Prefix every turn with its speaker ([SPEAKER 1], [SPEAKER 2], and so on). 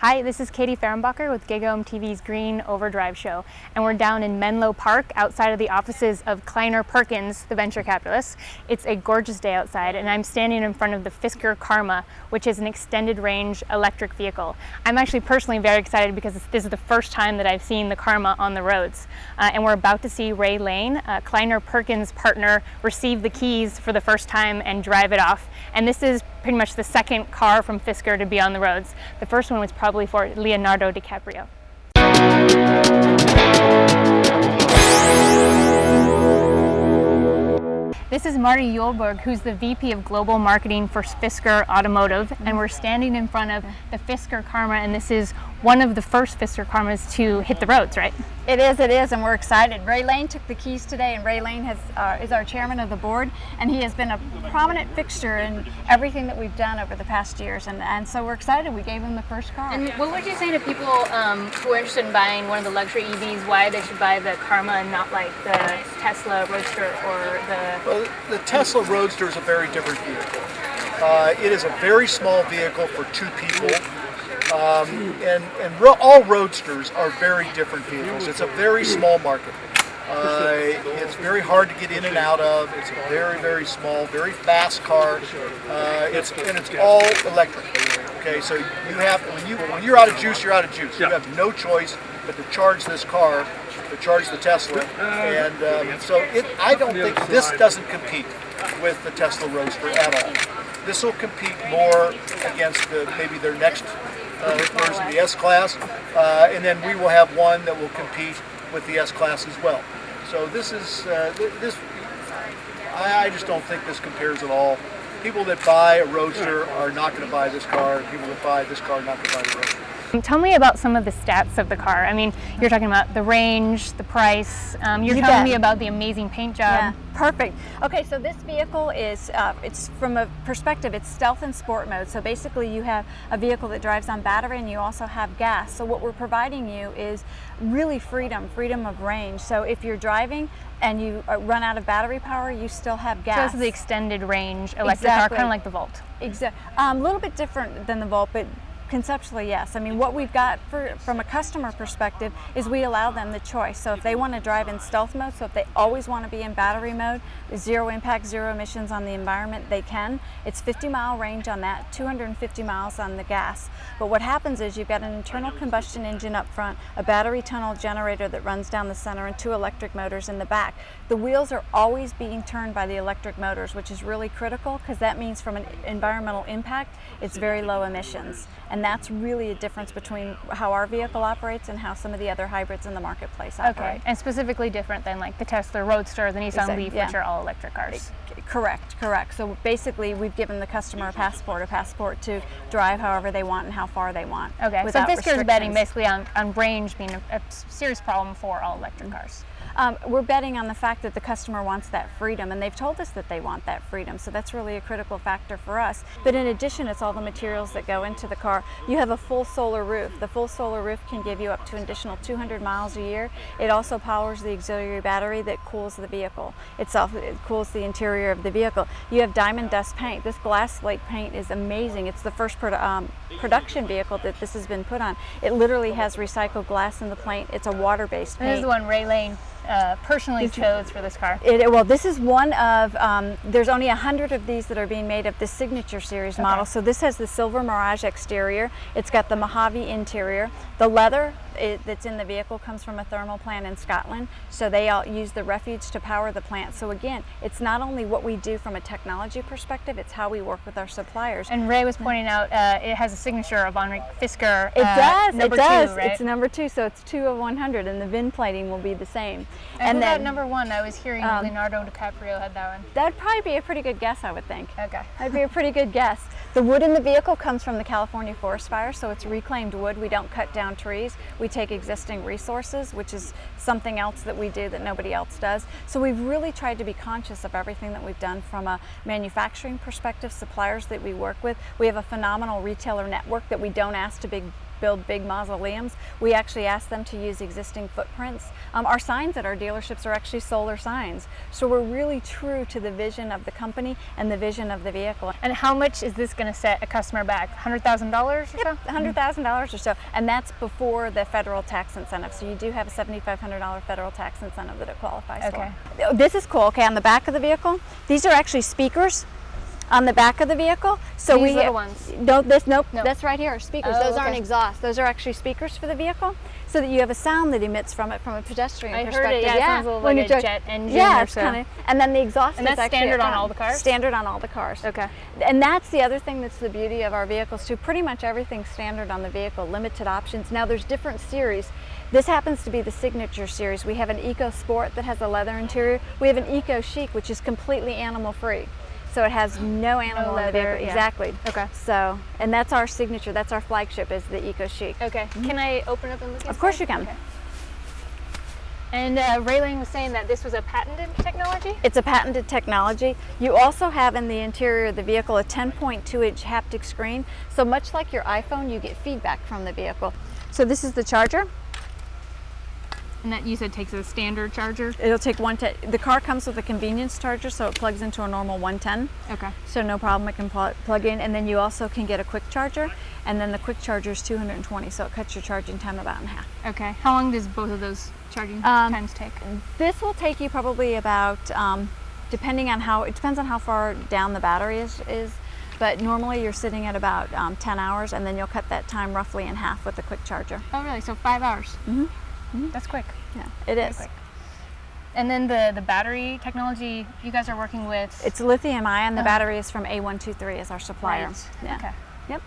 [SPEAKER 1] Hi, this is Katie Fehrenbacher with GigOhm TV's Green Overdrive show, and we're down in Menlo Park outside of the offices of Kleiner Perkins, the venture capitalist. It's a gorgeous day outside, and I'm standing in front of the Fisker Karma, which is an extended range electric vehicle. I'm actually personally very excited because this is the first time that I've seen the Karma on the roads. And we're about to see Ray Lane, Kleiner Perkins' partner, receive the keys for the first time and drive it off. And this is pretty much the second car from Fisker to be on the roads. The first one was probably for Leonardo DiCaprio. This is Marty Yulberg, who's the VP of Global Marketing for Fisker Automotive, and we're standing in front of the Fisker Karma, and this is one of the first Fisker Karmas to hit the roads, right?
[SPEAKER 2] It is, and we're excited. Ray Lane took the keys today, and Ray Lane is our chairman of the board, and he has been a prominent fixture in everything that we've done over the past years, and so we're excited. We gave him the first car.
[SPEAKER 1] And what would you say to people who are interested in buying one of the luxury EVs, why they should buy the Karma and not like the Tesla Roadster or the...
[SPEAKER 3] Well, the Tesla Roadster is a very different vehicle. It is a very small vehicle for two people. All Roadsters are very different vehicles. It's a very small market. It's very hard to get in and out of. It's a very, very small, very fast car. It's all electric. Okay, so you have when you're out of juice, you're out of juice. You have no choice but to charge this car, to charge the Tesla, and I don't think this doesn't compete with the Tesla Roadster at all. This will compete more against maybe their next version, the S-Class, and then we will have one that will compete with the S-Class as well. So this is I just don't think this compares at all. People that buy a Roadster are not going to buy this car. People that buy this car are not going to buy the Roadster.
[SPEAKER 1] Tell me about some of the stats of the car. I mean, you're talking about the range, the price. You're telling me about the amazing paint job.
[SPEAKER 2] Yeah, perfect. Okay, so this vehicle is, it's from a perspective, it's stealth and sport mode. So basically you have a vehicle that drives on battery and you also have gas. So what we're providing you is really freedom of range. So if you're driving and you run out of battery power, you still have gas.
[SPEAKER 1] So this is the extended range electric car, kind of like the Volt.
[SPEAKER 2] Exactly. A little bit different than the Volt, but conceptually, yes. I mean, what we've got from a customer perspective is we allow them the choice. So if they want to drive in stealth mode, so if they always want to be in battery mode, zero impact, zero emissions on the environment, they can. It's 50-mile range on that, 250 miles on the gas. But what happens is you've got an internal combustion engine up front, a battery tunnel generator that runs down the center, and two electric motors in the back. The wheels are always being turned by the electric motors, which is really critical because that means from an environmental impact, it's very low emissions. And that's really a difference between how our vehicle operates and how some of the other hybrids in the marketplace operate.
[SPEAKER 1] Okay, and specifically different than like the Tesla Roadster, the Nissan Leaf, which are all electric cars.
[SPEAKER 2] Correct. So basically we've given the customer a passport to drive however they want and how far they want.
[SPEAKER 1] Okay, so Fisker is betting basically on range being a serious problem for all electric cars.
[SPEAKER 2] We're betting on the fact that the customer wants that freedom, and they've told us that they want that freedom, so that's really a critical factor for us. But in addition, it's all the materials that go into the car. You have a full solar roof. The full solar roof can give you up to an additional 200 miles a year. It also powers the auxiliary battery that cools the vehicle itself. It cools the interior of the vehicle. You have diamond dust paint. This glass slate paint is amazing. It's the first production vehicle that this has been put on. It literally has recycled glass in the paint. It's a water-based paint.
[SPEAKER 1] This is the one Ray Lane personally chose for this car.
[SPEAKER 2] Well, this is one of, there's only 100 of these that are being made of the Signature Series model. So this has the Silver Mirage exterior. It's got the Mojave interior. The leather that's in the vehicle comes from a thermal plant in Scotland. So they all use the refuse to power the plant. So again, it's not only what we do from a technology perspective, it's how we work with our suppliers.
[SPEAKER 1] And Ray was pointing out it has a signature of on Fisker.
[SPEAKER 2] It does.
[SPEAKER 1] Number
[SPEAKER 2] it does.
[SPEAKER 1] 2, right?
[SPEAKER 2] It's number 2, so it's 2 of 100, and the VIN plating will be the same.
[SPEAKER 1] And then number 1, I was hearing Leonardo DiCaprio had that one.
[SPEAKER 2] That'd probably be a pretty good guess, I would think.
[SPEAKER 1] Okay.
[SPEAKER 2] That'd be a pretty good guess. The wood in the vehicle comes from the California forest fire, so it's reclaimed wood. We don't cut down trees. We take existing resources, which is something else that we do that nobody else does. So we've really tried to be conscious of everything that we've done from a manufacturing perspective, suppliers that we work with. We have a phenomenal retailer network that we don't ask to build big mausoleums. We actually ask them to use existing footprints. Our signs at our dealerships are actually solar signs. So we're really true to the vision of the company and the vision of the vehicle.
[SPEAKER 1] And how much is this going to set a customer back? $100,000 or so?
[SPEAKER 2] $100,000 or so, and that's before the federal tax incentive. So you do have a $7,500 federal tax incentive that it qualifies for. This is cool. Okay, on the back of the vehicle, these are actually speakers on the back of the vehicle. So
[SPEAKER 1] These little ones?
[SPEAKER 2] Nope, that's right here, speakers.
[SPEAKER 1] Oh,
[SPEAKER 2] Those aren't exhaust. Those are actually speakers for the vehicle, so that you have a sound that emits from it from a pedestrian perspective.
[SPEAKER 1] I heard it, yeah. It sounds a little like a jet engine
[SPEAKER 2] yeah,
[SPEAKER 1] or so.
[SPEAKER 2] kind of. And then the exhaust
[SPEAKER 1] And
[SPEAKER 2] is
[SPEAKER 1] that's
[SPEAKER 2] actually
[SPEAKER 1] standard
[SPEAKER 2] at
[SPEAKER 1] on
[SPEAKER 2] front.
[SPEAKER 1] all the cars?
[SPEAKER 2] Standard on all the cars.
[SPEAKER 1] Okay.
[SPEAKER 2] And that's the other thing that's the beauty of our vehicles too. Pretty much everything's standard on the vehicle, limited options. Now there's different series. This happens to be the Signature series. We have an Eco Sport that has a leather interior. We have an Eco Chic, which is completely animal free. So it has no animal in the vehicle.
[SPEAKER 1] Yeah.
[SPEAKER 2] Exactly.
[SPEAKER 1] Okay.
[SPEAKER 2] So, and that's our signature. That's our flagship, is the Eco Chic.
[SPEAKER 1] Okay. Can I open up and look inside?
[SPEAKER 2] Of course you can.
[SPEAKER 1] Okay. And Rayling was saying that this was a patented technology?
[SPEAKER 2] It's a patented technology. You also have in the interior of the vehicle a 10.2-inch haptic screen. So much like your iPhone, you get feedback from the vehicle. So this is the charger.
[SPEAKER 1] And that you said takes a standard charger?
[SPEAKER 2] It'll take the car comes with a convenience charger, so it plugs into a normal 110.
[SPEAKER 1] Okay.
[SPEAKER 2] So no problem, it can plug in. And then you also can get a quick charger, and then the quick charger is 220, so it cuts your charging time about in half.
[SPEAKER 1] Okay. How long does both of those charging times take?
[SPEAKER 2] This will take you probably about, depending on it depends on how far down the battery is, but normally you're sitting at about 10 hours, and then you'll cut that time roughly in half with a quick charger.
[SPEAKER 1] Oh, really? So 5 hours?
[SPEAKER 2] Mm-hmm.
[SPEAKER 1] That's quick.
[SPEAKER 2] Yeah, it is.
[SPEAKER 1] Quick. And then the battery technology you guys are working with?
[SPEAKER 2] It's lithium ion. The battery is from A123 as our supplier.
[SPEAKER 1] Right.
[SPEAKER 2] Yeah.
[SPEAKER 1] Okay.
[SPEAKER 2] Yep.